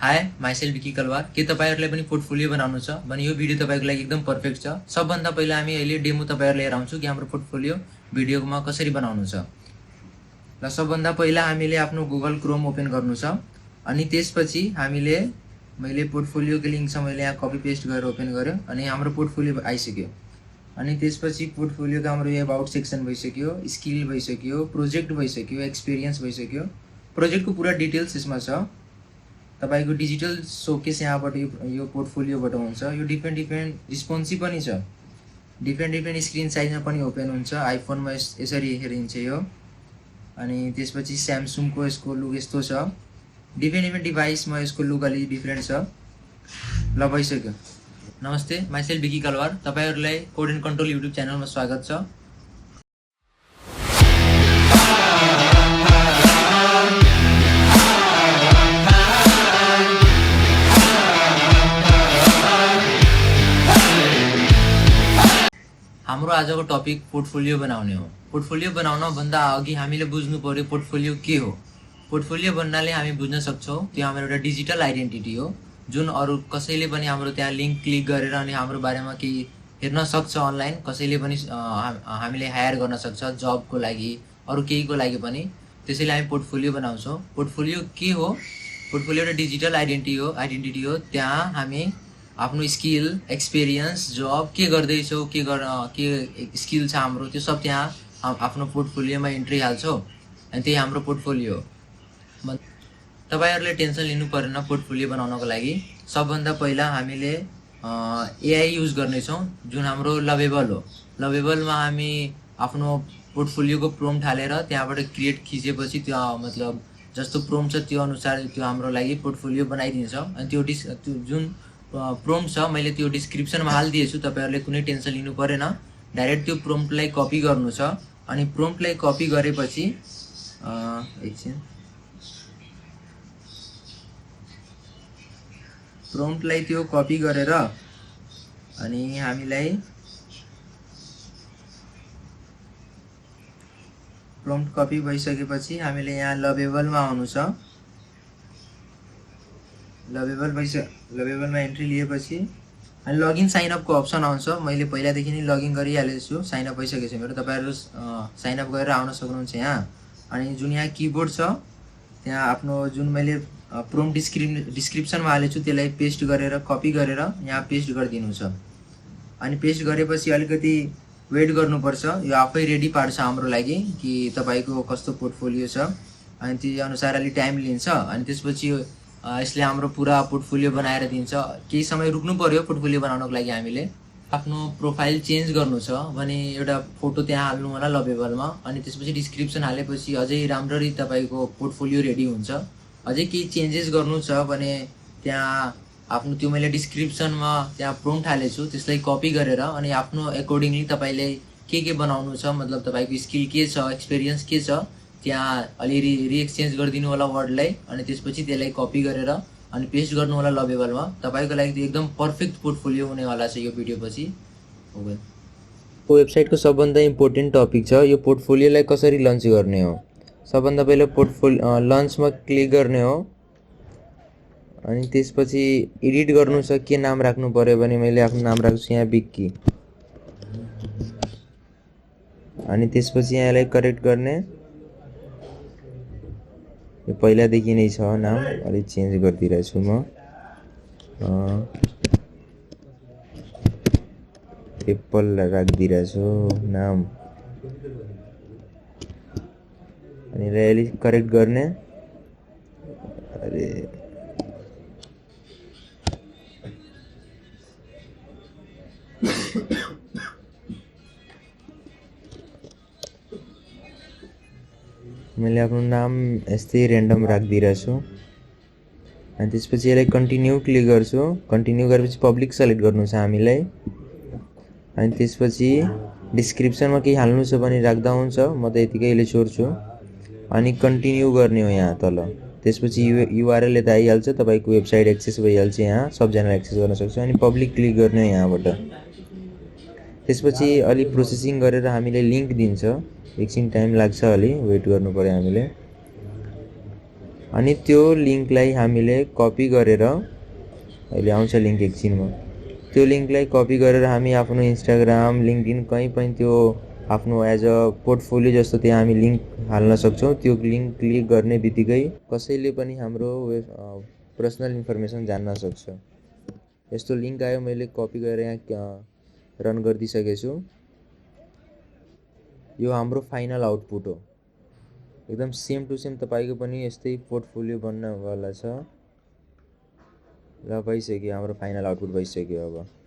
हाय myself विकी कलवार। के तपाईहरुलाई पनि पोर्टफोलियो बनाउनु छ भने यो भिडियो तपाईको लागि एकदम पर्फेक्ट छ। सबभन्दा पहिला हामी अहिले डेमो तपाईहरुलाई लिएर आउँछु कि हाम्रो पोर्टफोलियो भिडियोमा कसरी बनाउनु छ। ल सबभन्दा पहिला हामीले आफ्नो गुगल क्रोम ओपन गर्नु छ अनि त्यसपछि हामीले मैले पोर्टफोलियोको लिंक छ मैले यहाँ कपी पेस्ट गरेर ओपन गर्यो अनि हाम्रो पोर्टफोलियो आइसक्यो। अनि त्यसपछि पोर्टफोलियोको हाम्रो यो अबाउट सेक्सन भइसक्यो, स्किल भइसक्यो, प्रोजेक्ट भइसक्यो, एक्सपिरियन्स भइसक्यो। प्रोजेक्टको पुरा डिटेल्स यसमा छ। तपाईको डिजिटल शोकेस यहाँबाट यो पोर्टफोलियोबाट हुन्छ। यो डिफ्रेन्ट रिस्पोन्सिभ पनि छ। डिफ्रेन्ट स्क्रिन साइजमा पनि ओपन हुन्छ। आइफोनमा यसरी हेरिन्छ यो। अनि त्यसपछि स्यामसङको यसको लुक यस्तो छ। डिफ्रेन्ट डिभाइसमा यसको लुक अलि डिफ्रेन्ट छ। ल भइसक्यो। नमस्ते, माइसेल्फ विकी कलवार। तपाईहरुलाई कोड एन्ड कन्ट्रोल युट्युब च्यानलमा स्वागत छ। हाम्रो आजको टपिक पोर्टफोलियो बनाउने हो। पोर्टफोलियो बनाउन भन्दा अघि हामीले बुझ्नु पर्यो पोर्टफोलियो के हो। पोर्टफोलियो भन्नाले हामी बुझ्न सक्छौं त्यो हाम्रो एउटा डिजिटल आइडेन्टिटी हो जुन अरु कसैले पनि हाम्रो त्यहाँ लिंक क्लिक गरेर अनि हाम्रो बारेमा केही हेर्न सक्छ। अनलाइन कसैले पनि हामीले हायर गर्न सक्छ जबको लागि अरु केहीको लागि पनि। त्यसैले हामी पोर्टफोलियो बनाउँछौं। पोर्टफोलियो के हो? पोर्टफोलियो एउटा डिजिटल आइडेन्टिटी हो। त्यहाँ हामी आफ्नो स्किल, एक्सपिरियन्स, जब के गर्दैछौ, के स्किल छ हाम्रो त्यो सब त्यहाँ आफ्नो पोर्टफोलियोमा एन्ट्री हाल्छौ अनि त्यही हाम्रो पोर्टफोलियो हो। तपाईहरुले टेन्सन लिनु पर्दैन पोर्टफोलियो बनाउनको लागि। सबभन्दा पहिला हामीले एआई युज गर्नेछौं जुन हाम्रो लभेबल हो। लभेबलमा हामी आफ्नो पोर्टफोलियोको प्रोम्प्ट हालेर त्यहाँबाट क्रिएट खिचेपछि त्यो मतलब जस्तो प्रोम्प्ट छ त्यो अनुसार त्यो हाम्रो लागि पोर्टफोलियो बनाइदिन्छ। अनि त्यो जुन प्रोम्प्ट छ मैले त्यो डिस्क्रिप्सनमा हालिदिएछु। तपाईहरुले कुनै टेन्सन लिनु परेन। डाइरेक्ट त्यो प्रोम्प्टलाई कपी गर्नु छ अनि प्रोम्प्टलाई कपी गरेपछि एकछिन प्रोम्प्टलाई त्यो कपी गरेर अनि हामीलाई प्रोम्प्ट कपी भइसकेपछि हामीले यहाँ लभेबलमा आउनु छ। लभेबलमा एन्ट्री लिएपछि अनि लगइन साइन अपको अप्सन आउँछ। मैले पहिलादेखि नै लगइन गरिहालेको छु। साइन अप भइसकेको छ मेरो। तपाईहरु साइन अप गरेर आउन सक्नुहुन्छ यहाँ। अनि जुन यहाँ कीबोर्ड छ त्यहाँ आफ्नो जुन मैले प्रोम्प्ट डिस्क्रिप्सनमा हालेको छु त्यसलाई पेस्ट गरेर कपी गरेर यहाँ पेस्ट गरिदिनु छ। अनि पेस्ट गरेपछि अलिकति वेट गर्नुपर्छ। यो आफै रेडी पार्छ हाम्रो लागि कि तपाईको कस्तो पोर्टफोलियो छ। अनि त्यही अनुसार अलि टाइम लिन्छ। अनि त्यसपछि यसले हाम्रो पुरा पोर्टफोलियो बनाएर दिन्छ। केही समय रुक्नु पर्यो पोर्टफोलियो बनाउनको लागि। हामीले आफ्नो प्रोफाइल चेन्ज गर्नु छ भने एउटा फोटो त्यहाँ हाल्नु होला लभेबलमा। अनि त्यसपछि डिस्क्रिप्सन हालेपछि अझै राम्ररी तपाईको पोर्टफोलियो रेडी हुन्छ। अझै केही चेन्जेस गर्नु छ भने त्यहाँ आफ्नो त्यो मैले डिस्क्रिप्सनमा त्यहाँ प्रोम्प्ट हालेको छु त्यसलाई कपी गरेर अनि आफ्नो अकर्डिङली तपाईले के बनाउनु छ मतलब तपाईको स्किल के छ, एक्सपिरियन्स के छ त्यहाँ अलि रिएक्सचेन्ज गरिदिनु होला वर्डलाई। अनि त्यसपछि त्यसलाई कपी गरेर अनि पेस्ट गर्नु होला लभेबलमा। तपाईको लागि त्यो एकदम पर्फेक्ट पोर्टफोलियो हुनेवाला छ यो भिडियो पछि। यो वेबसाइटको सबभन्दा इम्पोर्टेन्ट टपिक छ यो पोर्टफोलियोलाई कसरी लन्च गर्ने हो। सबभन्दा पहिला पोर्टफोलियो लन्चमा क्लिक गर्ने हो। अनि त्यसपछि एडिट गर्नु छ के नाम राख्नु पर्यो भने मैले आफ्नो नाम राख्छु यहाँ विक्की। अनि त्यसपछि यहाँलाई करेक्ट गर्ने। यो पहिलादेखि नै छ नाम अलि चेन्ज गरिदिरहेछु म। एप्पल राखिदिरहेछु नाम। अनि यसलाई अलि करेक्ट गर्ने। अरे मैले आफ्नो नाम यस्तै र्यान्डम राखिदिरहेछु। अनि त्यसपछि यसलाई कन्टिन्यू क्लिक गर्छु। कन्टिन्यू गरेपछि पब्लिक सेलेक्ट गर्नु छ हामीलाई। अनि त्यसपछि डिस्क्रिप्सनमा केही हाल्नु छ भने राख्दा हुन्छ। म त यतिकै यसले छोड्छु। अनि कन्टिन्यू गर्ने हो यहाँ तल। त्यसपछि युआरएल यता आइहाल्छ। तपाईको वेबसाइट एक्सेस भइहाल्छ। यहाँ सबजना एक्सेस गर्न सक्छ। अनि पब्लिक क्लिक गर्ने हो यहाँबाट। त्यसपछि अलि प्रोसेसिङ गरेर हामीले लिंक दिन्छ। एकछिन टाइम लाग्छ अलि वेट गर्नु पर्यो हामीले। अनि त्यो लिङ्कलाई हामीले कपी गरेर, अहिले आउँछ लिङ्क एकछिनमा, त्यो लिङ्कलाई कपी गरेर हामी आफ्नो इन्स्टाग्राम, लिङ्कडिन कहीँ पनि त्यो आफ्नो एज अ पोर्टफोलियो जस्तो त्यहाँ हामी लिङ्क हाल्न सक्छौँ। त्यो लिङ्क क्लिक गर्ने बित्तिकै कसैले पनि हाम्रो पर्सनल इन्फर्मेसन जान्न सक्छ। यस्तो लिङ्क आयो, मैले कपी गरेर यहाँ रन गरिदिइसकेको छु। यो हाम्रो फाइनल आउटपुट हो। एकदम सेम टु सेम तपाईँको पनि यस्तै पोर्टफोलियो बन्नवाला छ। ल भइसक्यो, हाम्रो फाइनल आउटपुट भइसक्यो। अब